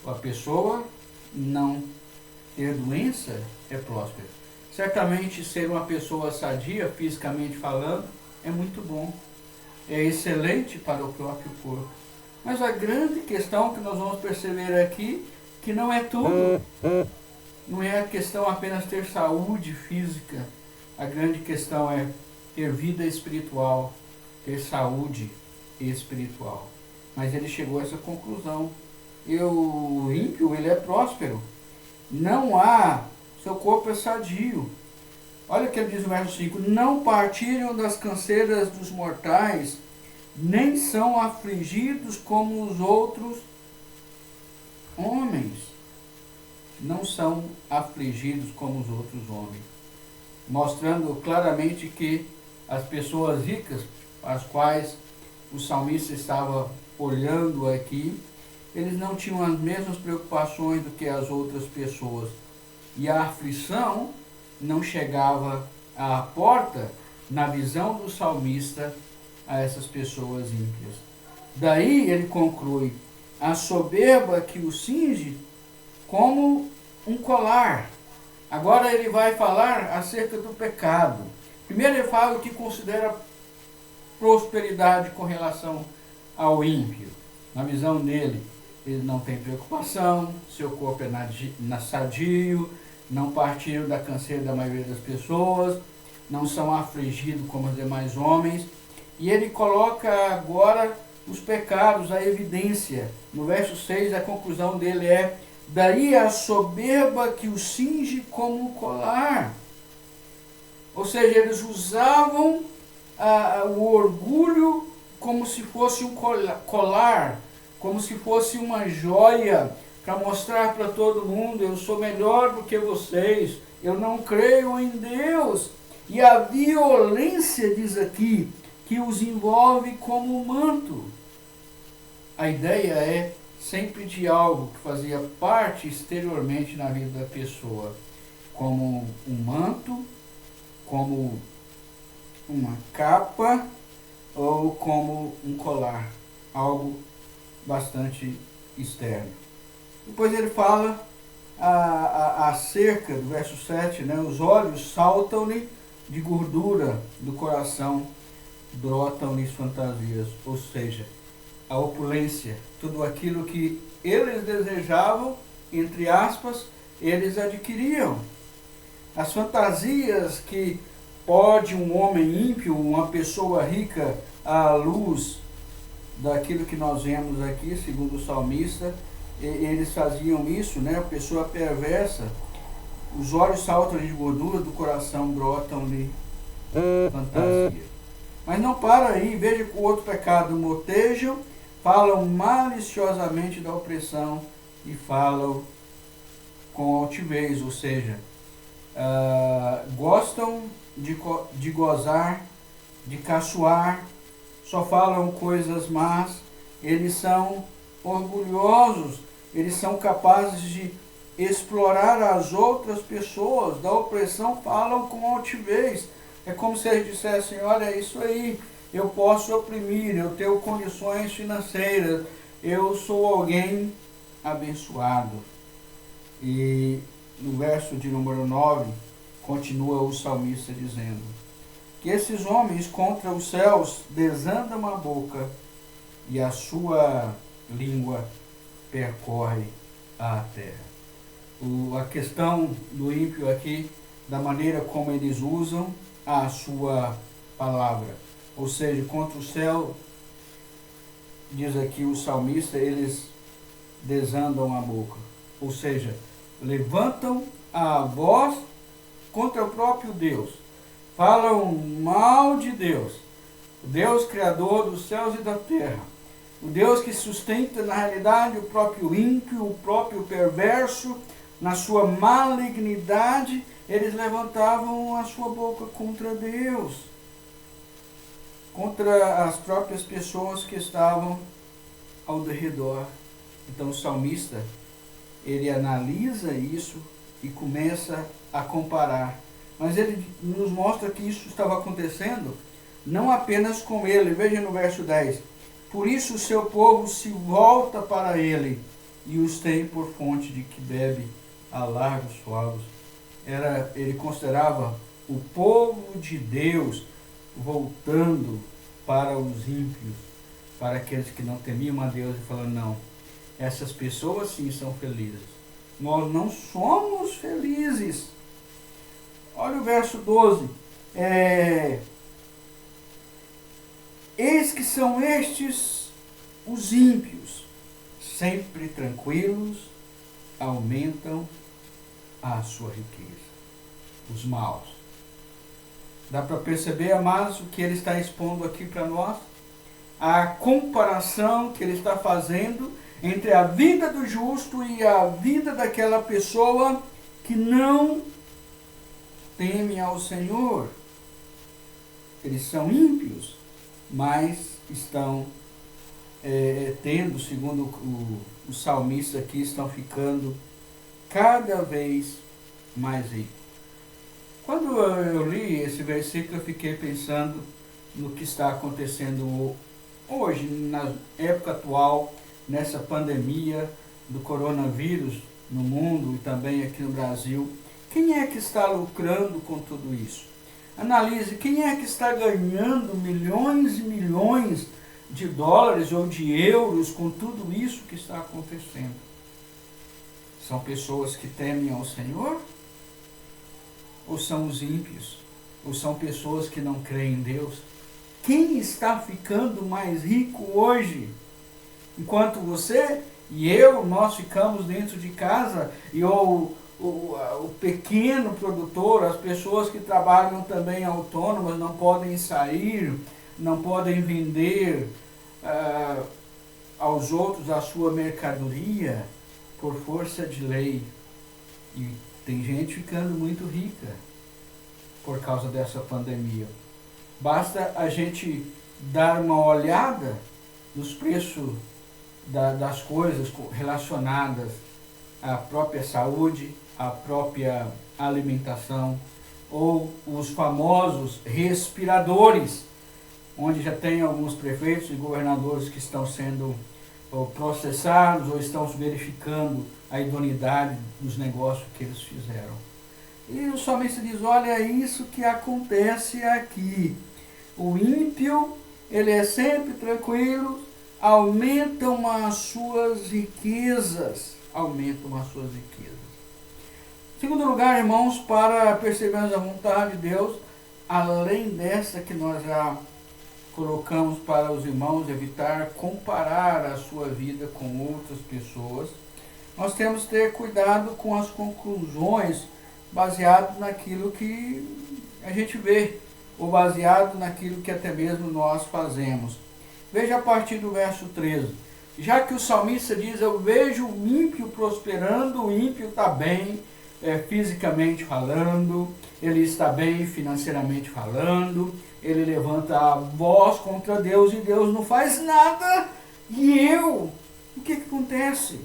A pessoa não ter doença é próspera. Certamente ser uma pessoa sadia, fisicamente falando, é muito bom. É excelente para o próprio corpo. Mas a grande questão que nós vamos perceber aqui, que não é tudo. Não é a questão apenas ter saúde física. A grande questão é ter vida espiritual, ter saúde espiritual. Mas ele chegou a essa conclusão. E o ímpio, ele é próspero. Não há, seu corpo é sadio. Olha o que ele diz no verso 5. Não partilham das canseiras dos mortais, nem são afligidos como os outros homens. Não são afligidos como os outros homens. Mostrando claramente que as pessoas ricas, as quais o salmista estava olhando aqui, eles não tinham as mesmas preocupações do que as outras pessoas. E a aflição não chegava à porta, na visão do salmista, a essas pessoas ímpias. Daí ele conclui: a soberba que o cinge como um colar. Agora ele vai falar acerca do pecado. Primeiro ele fala o que considera prosperidade com relação ao ímpio. Na visão dele, ele não tem preocupação, seu corpo é sadio, não partilham da canseira da maioria das pessoas, não são afligidos como os demais homens. E ele coloca agora os pecados, a evidência. No verso 6, a conclusão dele é: daí a soberba que o cinge como colar. Ou seja, eles usavam o orgulho como se fosse um colar, como se fosse uma joia, para mostrar para todo mundo: eu sou melhor do que vocês, eu não creio em Deus. E a violência, diz aqui, que os envolve como um manto. A ideia é sempre de algo que fazia parte exteriormente na vida da pessoa, como um manto, como uma capa ou como um colar, algo bastante externo. Depois ele fala acerca do verso 7, né? Os olhos saltam-lhe de gordura do coração, brotam-lhes fantasias, ou seja, a opulência, tudo aquilo que eles desejavam, entre aspas, eles adquiriam. As fantasias que pode um homem ímpio, uma pessoa rica, à luz daquilo que nós vemos aqui, segundo o salmista, eles faziam isso, né? A pessoa perversa, os olhos saltam-lhe de gordura, do coração brotam-lhe fantasia. Mas não para aí, veja que o outro pecado: motejam, falam maliciosamente da opressão e falam com altivez, ou seja, gostam de gozar, de caçoar, só falam coisas más, eles são orgulhosos, eles são capazes de explorar as outras pessoas, da opressão falam com altivez. É como se eles dissessem: olha, é isso aí, eu posso oprimir, eu tenho condições financeiras, eu sou alguém abençoado. E no verso de número 9, continua o salmista dizendo que esses homens contra os céus desandam a boca e a sua língua percorre a terra. A questão do ímpio aqui, da maneira como eles usam a sua palavra. Ou seja, contra o céu, diz aqui o salmista, eles desandam a boca. Ou seja, levantam a voz contra o próprio Deus. Falam mal de Deus, o Deus criador dos céus e da terra. O Deus que sustenta, na realidade, o próprio ímpio, o próprio perverso, na sua malignidade, eles levantavam a sua boca contra Deus, contra as próprias pessoas que estavam ao redor. Então o salmista, ele analisa isso e começa a comparar. Mas ele nos mostra que isso estava acontecendo não apenas com ele. Veja no verso 10. Por isso o seu povo se volta para ele e os tem por fonte de que bebe a largos fogos. Ele considerava o povo de Deus voltando para os ímpios, para aqueles que não temiam a Deus, e falando, não, essas pessoas sim são felizes. Nós não somos felizes. Olha o verso 12. Eis que são estes os ímpios, sempre tranquilos, aumentam a sua riqueza. Os maus. Dá para perceber, amados, o que ele está expondo aqui para nós? A comparação que ele está fazendo entre a vida do justo e a vida daquela pessoa que não teme ao Senhor. Eles são ímpios, mas estão tendo, segundo o salmista aqui, estão ficando cada vez mais ricos. Quando eu li esse versículo, eu fiquei pensando no que está acontecendo hoje, na época atual, nessa pandemia do coronavírus no mundo e também aqui no Brasil. Quem é que está lucrando com tudo isso? Analise, quem é que está ganhando milhões e milhões de dólares ou de euros com tudo isso que está acontecendo? São pessoas que temem ao Senhor? Ou são os ímpios? Ou são pessoas que não creem em Deus? Quem está ficando mais rico hoje? Enquanto você e eu, nós ficamos dentro de casa, e o pequeno produtor, as pessoas que trabalham também autônomas, não podem sair, não podem vender aos outros a sua mercadoria por força de lei. E tem gente ficando muito rica por causa dessa pandemia. Basta a gente dar uma olhada nos preços das coisas relacionadas à própria saúde, à própria alimentação, ou os famosos respiradores, onde já tem alguns prefeitos e governadores que estão sendo processados ou estão verificando a idoneidade dos negócios que eles fizeram. E o salmista diz, olha, é isso que acontece aqui. O ímpio, ele é sempre tranquilo, aumentam as suas riquezas. Aumentam as suas riquezas. Em segundo lugar, irmãos, para percebermos a vontade de Deus, além dessa que nós já colocamos para os irmãos, evitar comparar a sua vida com outras pessoas, nós temos que ter cuidado com as conclusões baseado naquilo que a gente vê, ou baseado naquilo que até mesmo nós fazemos. Veja a partir do verso 13. Já que o salmista diz, eu vejo o ímpio prosperando, o ímpio está bem fisicamente falando, ele está bem financeiramente falando, ele levanta a voz contra Deus e Deus não faz nada. E o que acontece?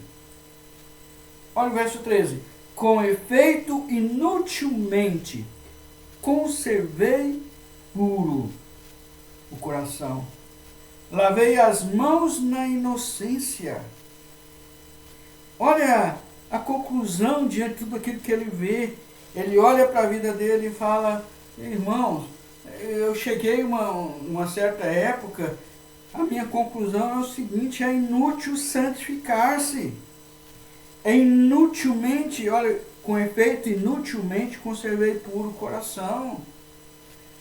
Olha o verso 13. Com efeito, inutilmente conservei puro o coração. Lavei as mãos na inocência. Olha a conclusão diante de tudo aquilo que ele vê. Ele olha para a vida dele e fala, irmãos, eu cheguei uma certa época, a minha conclusão é o seguinte, é inútil santificar-se. É inutilmente, olha, com efeito, inutilmente conservei puro o coração.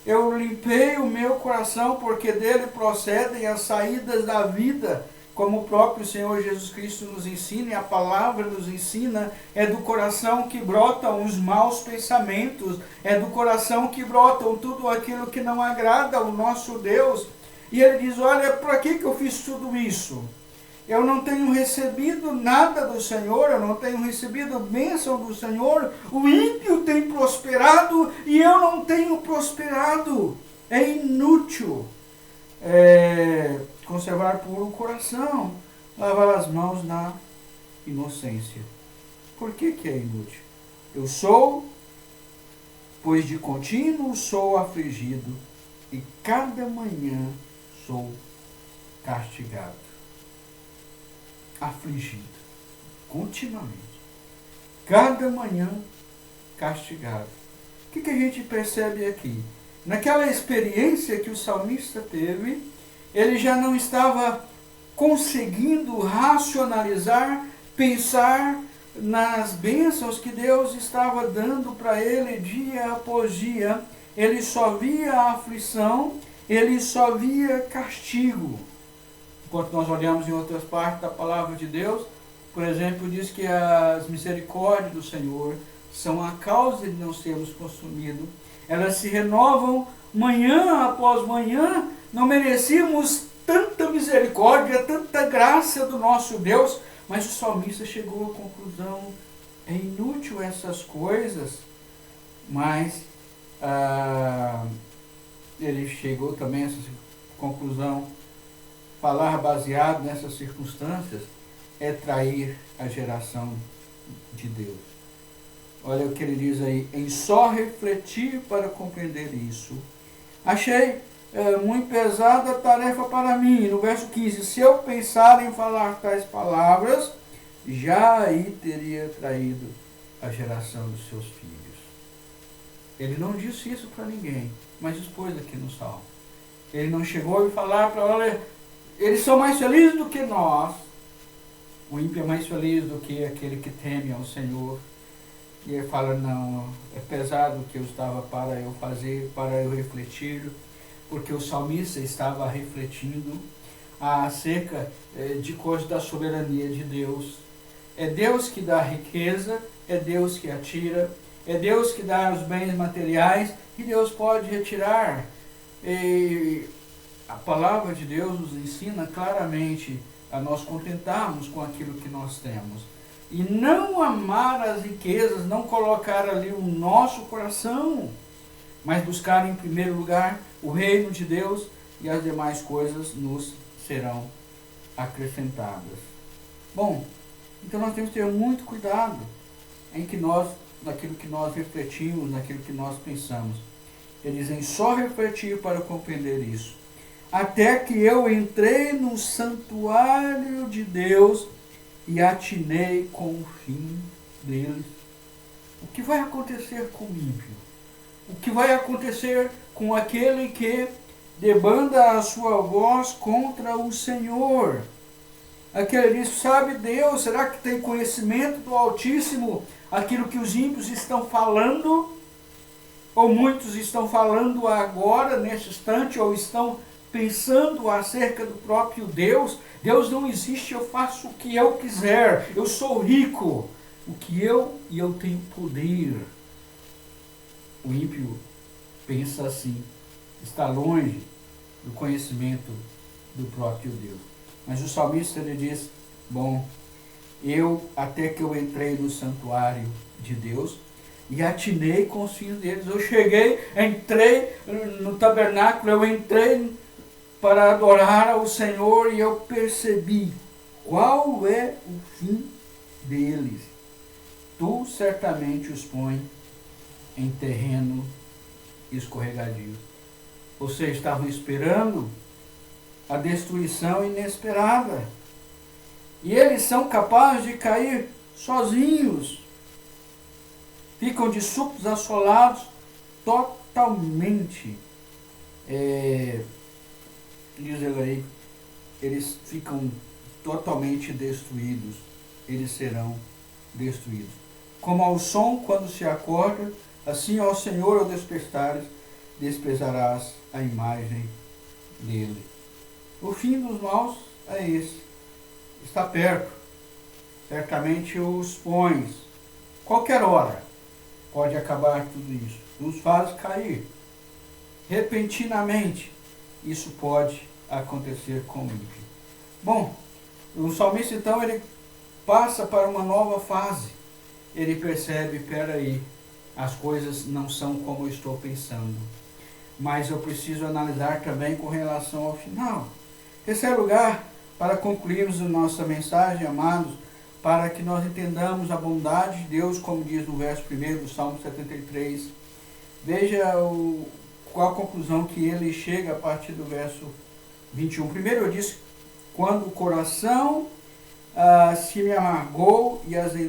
Eu limpei o meu coração, porque dele procedem as saídas da vida, como o próprio Senhor Jesus Cristo nos ensina, e a palavra nos ensina, é do coração que brotam os maus pensamentos, é do coração que brotam tudo aquilo que não agrada ao nosso Deus. E ele diz, olha, para que eu fiz tudo isso? Eu não tenho recebido nada do Senhor, eu não tenho recebido bênção do Senhor, o ímpio tem prosperado e eu não tenho prosperado. É inútil conservar puro o coração, lavar as mãos na inocência. Por que é inútil? Eu sou, pois de contínuo sou afligido, e cada manhã sou castigado. Afligido. continuamente, cada manhã castigado. O que a gente percebe aqui? Naquela experiência que o salmista teve, ele já não estava conseguindo racionalizar, pensar nas bênçãos que Deus estava dando para ele dia após dia. Ele só via a aflição, ele só via castigo. Enquanto nós olhamos em outras partes da palavra de Deus, por exemplo, diz que as misericórdias do Senhor são a causa de não sermos consumidos. Elas se renovam manhã após manhã. Não merecíamos tanta misericórdia, tanta graça do nosso Deus, mas o salmista chegou à conclusão: é inútil essas coisas, mas ele chegou também a essa conclusão: falar baseado nessas circunstâncias é trair a geração de Deus. Olha o que ele diz aí: em só refletir para compreender isso, achei muito pesada a tarefa para mim. No verso 15, se eu pensar em falar tais palavras, já aí teria traído a geração dos seus filhos. Ele não disse isso para ninguém, mas expôs aqui no Salmo. Ele não chegou a falar para olha, eles são mais felizes do que nós. O ímpio é mais feliz do que aquele que teme ao Senhor. E ele fala, não, é pesado o que eu estava para eu fazer, para eu refletir, porque o salmista estava refletindo acerca de coisas da soberania de Deus. É Deus que dá a riqueza, é Deus que atira, é Deus que dá os bens materiais, e Deus pode retirar. E a palavra de Deus nos ensina claramente a nós contentarmos com aquilo que nós temos. E não amar as riquezas, não colocar ali o nosso coração, mas buscar em primeiro lugar o reino de Deus, e as demais coisas nos serão acrescentadas. Bom, então nós temos que ter muito cuidado naquilo que nós refletimos, naquilo que nós pensamos. Eles dizem, só refletir para compreender isso. Até que eu entrei no santuário de Deus e atinei com o fim deles. O que vai acontecer com o ímpio? O que vai acontecer com aquele que debanda a sua voz contra o Senhor? Aquele diz, sabe Deus, será que tem conhecimento do Altíssimo aquilo que os ímpios estão falando? Ou muitos estão falando agora, nesse instante, ou estão pensando acerca do próprio Deus? Deus não existe, eu faço o que eu quiser, eu sou rico, e eu tenho poder. O ímpio pensa assim, está longe do conhecimento do próprio Deus. Mas o salmista ele diz, bom, até que eu entrei no santuário de Deus e atinei com os filhos deles. Eu entrei no tabernáculo, eu entrei para adorar ao Senhor e eu percebi qual é o fim deles. Tu certamente os põe em terreno escorregadio. Ou seja, estavam esperando a destruição inesperada. E eles são capazes de cair sozinhos. Ficam de súpitos assolados totalmente. Diz ele aí, eles ficam totalmente destruídos. Eles serão destruídos. Como ao som quando se acorda, assim ao Senhor ao despertares, desprezarás a imagem dele. O fim dos maus é esse. Está perto. Certamente os pões. Qualquer hora pode acabar tudo isso. Nos faz cair. Repentinamente, isso pode acontecer com o ímpio. Bom, o salmista então ele passa para uma nova fase. Ele percebe, peraí, as coisas não são como eu estou pensando. Mas eu preciso analisar também com relação ao final. Terceiro lugar, para concluirmos a nossa mensagem, amados, para que nós entendamos a bondade de Deus, como diz no verso 1 do Salmo 73. Veja qual a conclusão que ele chega a partir do verso 21. Primeiro eu disse, quando o coração se me amargou e azeitona